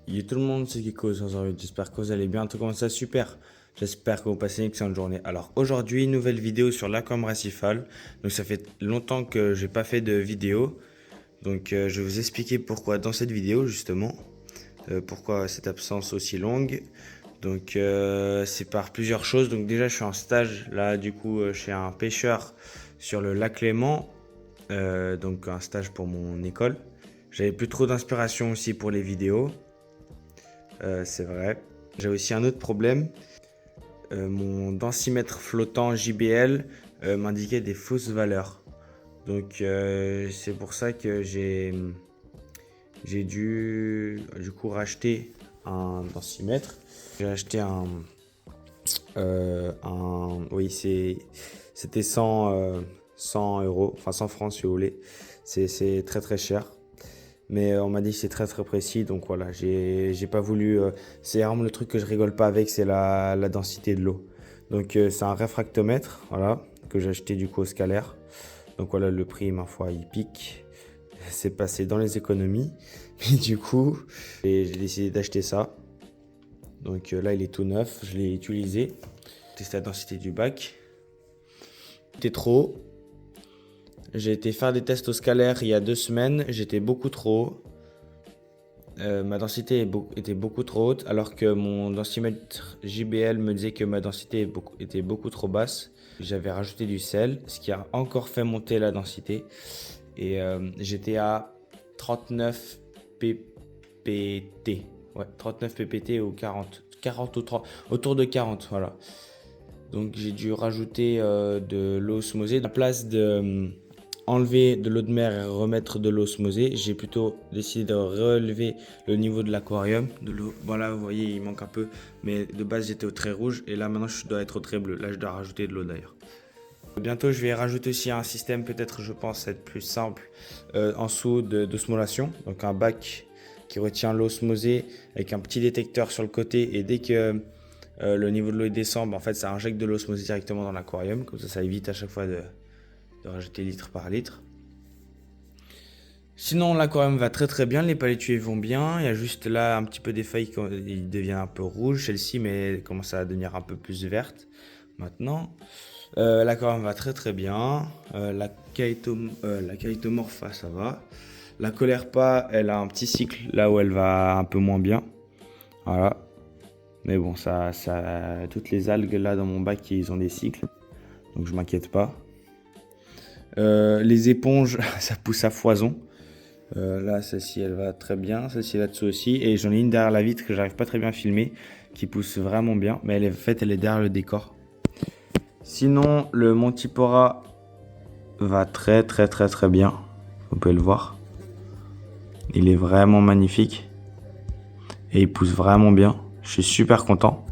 Yo tout le monde, c'est Kiko, j'espère que vous allez bien, tout comme ça, super. J'espère que vous passez une excellente journée. Alors aujourd'hui, nouvelle vidéo sur l'Aquam Racifal. Donc ça fait longtemps que j'ai pas fait de vidéo. Donc je vais vous expliquer pourquoi dans cette vidéo justement. Pourquoi cette absence aussi longue. Donc c'est par plusieurs choses. Donc déjà je suis en stage là du coup chez un pêcheur sur le lac Léman. Donc un stage pour mon école. J'avais plus trop d'inspiration aussi pour les vidéos. C'est vrai. J'ai aussi un autre problème. Mon densimètre flottant JBL m'indiquait des fausses valeurs. Donc c'est pour ça que j'ai dû du coup racheter un densimètre. J'ai acheté oui c'était 100 euros, enfin 100 francs si vous voulez. C'est très très cher. Mais on m'a dit que c'est très très précis, donc voilà, j'ai pas voulu. C'est vraiment le truc que je rigole pas avec, c'est la densité de l'eau. Donc c'est un réfractomètre, voilà, que j'ai acheté du coup au scalaire. Donc voilà, le prix, ma foi, il pique. C'est passé dans les économies. Mais du coup, j'ai décidé d'acheter ça. Donc là, il est tout neuf, je l'ai utilisé. Tester la densité du bac. C'était trop haut. J'ai été faire des tests au scalaire il y a 2 semaines, j'étais beaucoup trop haut. Ma densité était beaucoup trop haute, alors que mon densimètre JBL me disait que ma densité était beaucoup trop basse. J'avais rajouté du sel, ce qui a encore fait monter la densité. Et j'étais à 39 ppt. Ouais, 39 ppt ou 40 ou 30, autour de 40, voilà. Donc j'ai dû rajouter de l'eau osmosée. À la place de enlever de l'eau de mer et remettre de l'eau osmosée, j'ai plutôt décidé de relever le niveau de l'aquarium de l'eau. Voilà, vous voyez, il manque un peu, mais de base j'étais au trait rouge et là maintenant je dois être au trait bleu. Là je dois rajouter de l'eau d'ailleurs. Bientôt je vais rajouter aussi un système, peut-être je pense être plus simple, en dessous d'osmolation, donc un bac qui retient l'eau osmosée avec un petit détecteur sur le côté, et dès que le niveau de l'eau descend, en fait ça injecte de l'osmose directement dans l'aquarium, comme ça évite à chaque fois de rajouter litre par litre. Sinon l'aquarium va très très bien, les palétuviers vont bien, il y a juste là un petit peu des feuilles qui deviennent un peu rouges, celle-ci, mais elle commence à devenir un peu plus verte maintenant. L'aquarium va très très bien, la caïtomorphe ça va. La Colerpa, elle a un petit cycle là où elle va un peu moins bien, voilà. Mais bon, toutes les algues là dans mon bac, ils ont des cycles, donc je m'inquiète pas. Les éponges, ça pousse à foison. Là, celle-ci, elle va très bien. Celle-ci là-dessous aussi. Et j'en ai une derrière la vitre que j'arrive pas très bien à filmer, qui pousse vraiment bien. Mais elle est derrière le décor. Sinon, le Montipora va très très très très bien. Vous pouvez le voir. Il est vraiment magnifique. Et il pousse vraiment bien. Je suis super content.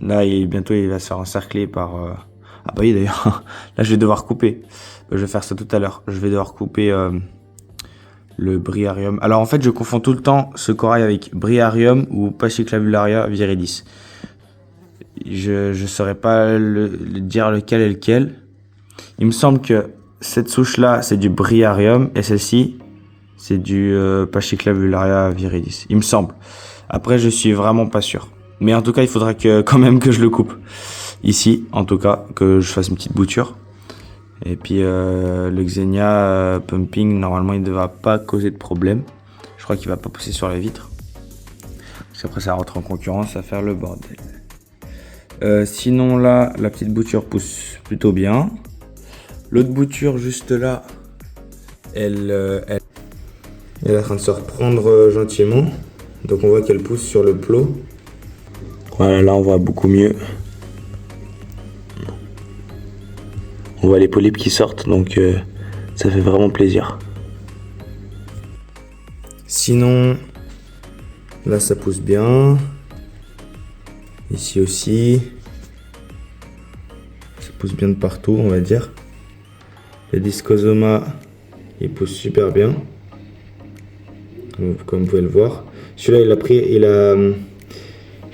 Là, bientôt, il va se faire encercler par... Ah bah oui, d'ailleurs. Là, je vais devoir couper. Je vais faire ça tout à l'heure. Je vais devoir couper le Briarium. Alors, en fait, je confonds tout le temps ce corail avec Briarium ou Pachyclavularia viridis. Je ne saurais pas dire lequel est lequel. Il me semble que cette souche-là, c'est du Briarium. Et celle-ci, c'est du Pachyclavularia viridis. Il me semble. Après, je suis vraiment pas sûr. Mais en tout cas, il faudra quand même que je le coupe. Ici, en tout cas, que je fasse une petite bouture. Et puis le Xenia pumping, normalement, il ne devra pas causer de problème. Je crois qu'il va pas pousser sur la vitre. Parce qu'après, ça rentre en concurrence, ça va faire le bordel. Sinon, là, la petite bouture pousse plutôt bien. L'autre bouture, juste là, elle est en train de se reprendre gentiment. Donc, on voit qu'elle pousse sur le plot. Voilà, là, on voit beaucoup mieux. On voit les polypes qui sortent, donc ça fait vraiment plaisir. Sinon, là ça pousse bien. Ici aussi. Ça pousse bien de partout, on va dire. Le Discosoma, il pousse super bien. Comme vous pouvez le voir. Celui-là,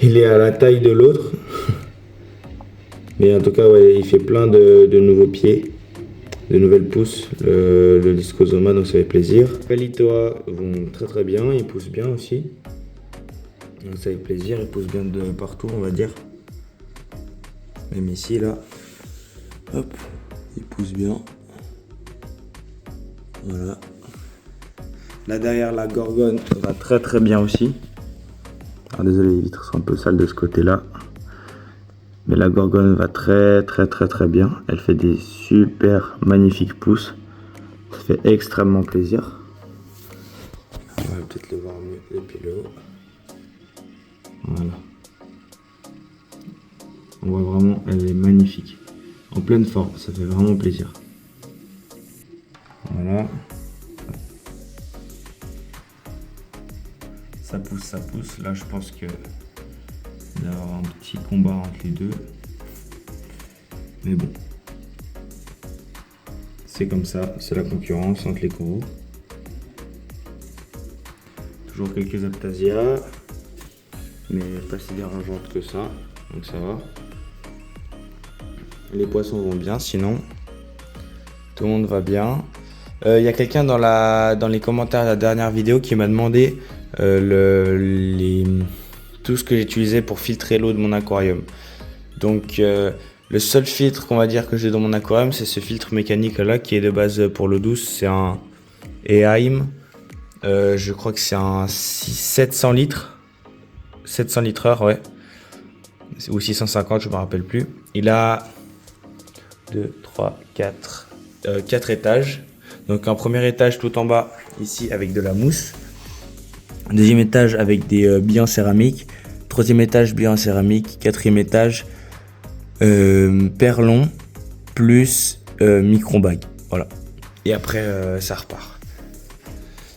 il est à la taille de l'autre. Mais en tout cas, ouais, il fait plein de nouveaux pieds, de nouvelles pousses, le Discosoma, donc ça fait plaisir. Les Palitoa vont très très bien, ils poussent bien aussi. Donc ça fait plaisir, il pousse bien de partout, on va dire. Même ici, là. Hop, il pousse bien. Voilà. Là derrière, la Gorgone va très très bien aussi. Alors, désolé, les vitres sont un peu sales de ce côté-là. Mais la Gorgone va très très très très bien. Elle fait des super magnifiques pousses. Ça fait extrêmement plaisir. On va peut-être le voir mieux depuis le haut. Voilà. On voit vraiment, elle est magnifique. En pleine forme, ça fait vraiment plaisir. Voilà. Ça pousse, ça pousse. Là, je pense que il va y avoir un petit combat entre les deux. Mais bon. C'est comme ça, c'est la concurrence entre les coraux. Toujours quelques aptasias. Mais pas si dérangeantes que ça. Donc ça va. Les poissons vont bien, sinon tout le monde va bien. Il y a quelqu'un dans les commentaires de la dernière vidéo qui m'a demandé tout ce que j'utilisais pour filtrer l'eau de mon aquarium. Donc le seul filtre qu'on va dire que j'ai dans mon aquarium, c'est ce filtre mécanique là qui est de base pour l'eau douce. C'est un Eheim. Je crois que c'est un 700 litres. 700 litres, ouais. Ou 650, je me rappelle plus. Il a 2, 3, 4 étages. Donc un premier étage tout en bas ici avec de la mousse. Deuxième étage avec des billes en céramique. Troisième étage billes en céramique. Quatrième étage perlon plus micro-bague. Voilà. Et après ça repart.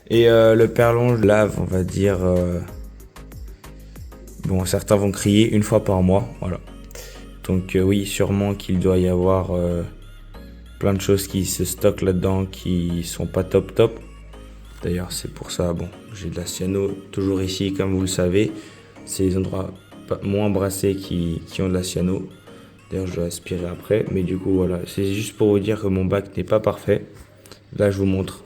Et le perlon je lave, on va dire. Bon, certains vont crier une fois par mois. Voilà. Donc oui, sûrement qu'il doit y avoir plein de choses qui se stockent là-dedans qui sont pas top top. D'ailleurs, c'est pour ça, bon, j'ai de la cyano toujours ici, comme vous le savez. C'est les endroits moins brassés qui ont de la cyano. D'ailleurs, je dois aspirer après. Mais du coup, voilà, c'est juste pour vous dire que mon bac n'est pas parfait. Là, je vous montre.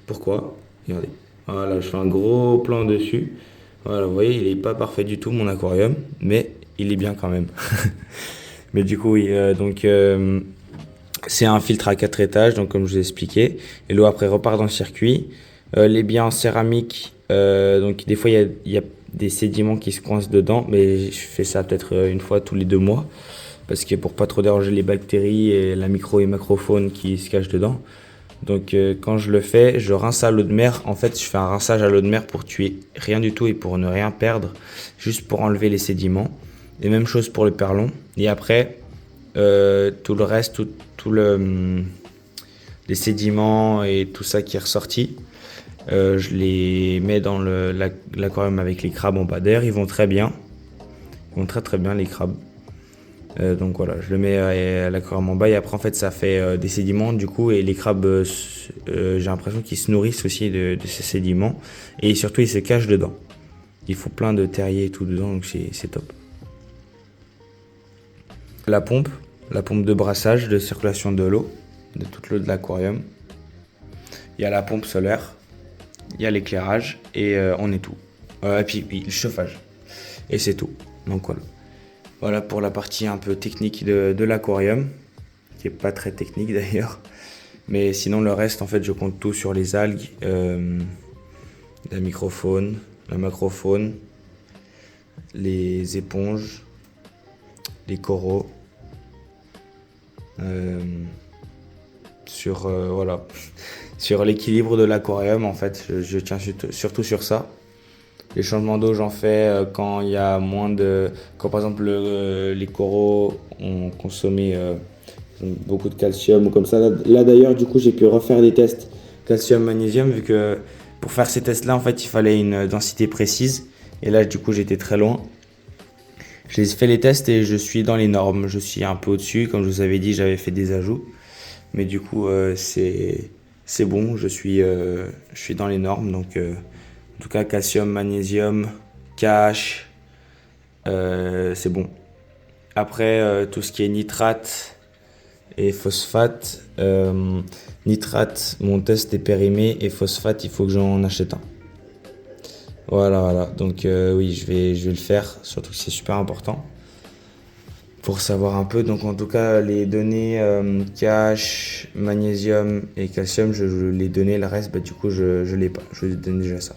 Pourquoi? Regardez. Voilà, je fais un gros plan dessus. Voilà, vous voyez, il n'est pas parfait du tout, mon aquarium. Mais il est bien quand même. Mais du coup, oui, c'est un filtre à 4 étages, donc comme je vous ai expliqué. Et l'eau après repart dans le circuit. Les billes en céramique, donc des fois il y a des sédiments qui se coincent dedans, mais je fais ça peut-être une fois tous les 2 mois. Parce que pour pas trop déranger les bactéries et la micro et macrofaune qui se cachent dedans. Donc quand je le fais, je rince à l'eau de mer. En fait, je fais un rinçage à l'eau de mer pour tuer rien du tout et pour ne rien perdre. Juste pour enlever les sédiments. Et même chose pour le perlon. Et après, tout le reste, les sédiments et tout ça qui est ressorti, je les mets dans l'aquarium avec les crabes en bas d'air. Ils vont très bien. Ils vont très très bien les crabes. Donc voilà, je le mets à l'aquarium en bas et après en fait ça fait des sédiments du coup et les crabes, j'ai l'impression qu'ils se nourrissent aussi de ces sédiments et surtout ils se cachent dedans. Il faut plein de terriers et tout dedans donc c'est top. La pompe de brassage, de circulation de l'eau, de toute l'eau de l'aquarium. Il y a la pompe solaire, il y a l'éclairage et on est tout. Et puis le chauffage. Et c'est tout. Donc voilà. Voilà pour la partie un peu technique de l'aquarium, qui est pas très technique d'ailleurs. Mais sinon le reste en fait je compte tout sur les algues, la microfaune, la macrofaune, les éponges, les coraux. Voilà. Sur l'équilibre de l'aquarium en fait je tiens surtout sur ça. Les changements d'eau j'en fais quand il y a quand par exemple les coraux ont consommé beaucoup de calcium ou comme ça. Là d'ailleurs du coup j'ai pu refaire des tests calcium magnésium vu que pour faire ces tests là en fait il fallait une densité précise et là du coup j'étais très loin. J'ai fait les tests et je suis dans les normes, je suis un peu au-dessus, comme je vous avais dit j'avais fait des ajouts, mais du coup c'est bon, je suis dans les normes, donc en tout cas calcium, magnésium, KH, c'est bon. Après tout ce qui est nitrate et phosphate, nitrate mon test est périmé et phosphate il faut que j'en achète un. Voilà. Donc oui, je vais le faire, surtout que c'est super important pour savoir un peu. Donc en tout cas, les données cash, magnésium et calcium, je les donner. Le reste, bah, du coup, je l'ai pas. Je vous donne déjà ça.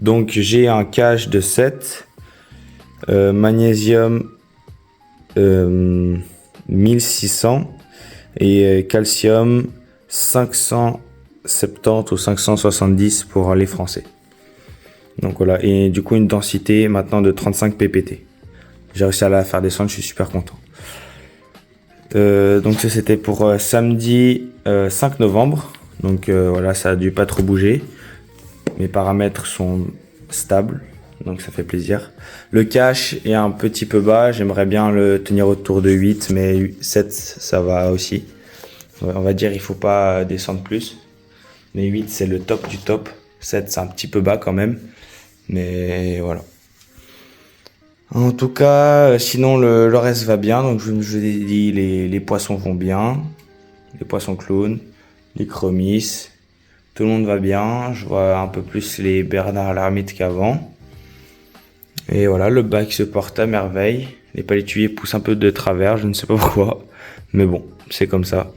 Donc j'ai un cash de 7, magnésium 1600 et calcium 570 ou 570 pour les Français. Donc voilà, et du coup une densité maintenant de 35 ppt. J'ai réussi à la faire descendre, je suis super content. Donc ça c'était pour samedi 5 novembre. Donc voilà, ça a dû pas trop bouger. Mes paramètres sont stables, donc ça fait plaisir. Le cash est un petit peu bas, j'aimerais bien le tenir autour de 8, mais 7 ça va aussi. On va dire il faut pas descendre plus. Mais 8 c'est le top du top. 7 c'est un petit peu bas quand même. Mais voilà. En tout cas, sinon le reste va bien. Donc je vous ai dit, les poissons vont bien. Les poissons clowns, les chromis. Tout le monde va bien. Je vois un peu plus les Bernard l'ermite qu'avant. Et voilà, le bac se porte à merveille. Les palétuviers poussent un peu de travers, je ne sais pas pourquoi. Mais bon, c'est comme ça.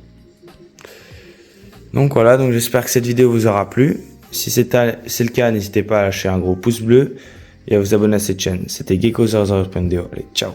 Donc voilà, donc j'espère que cette vidéo vous aura plu. Si c'est le cas, n'hésitez pas à lâcher un gros pouce bleu et à vous abonner à cette chaîne. C'était Gecko00.do. Allez, ciao.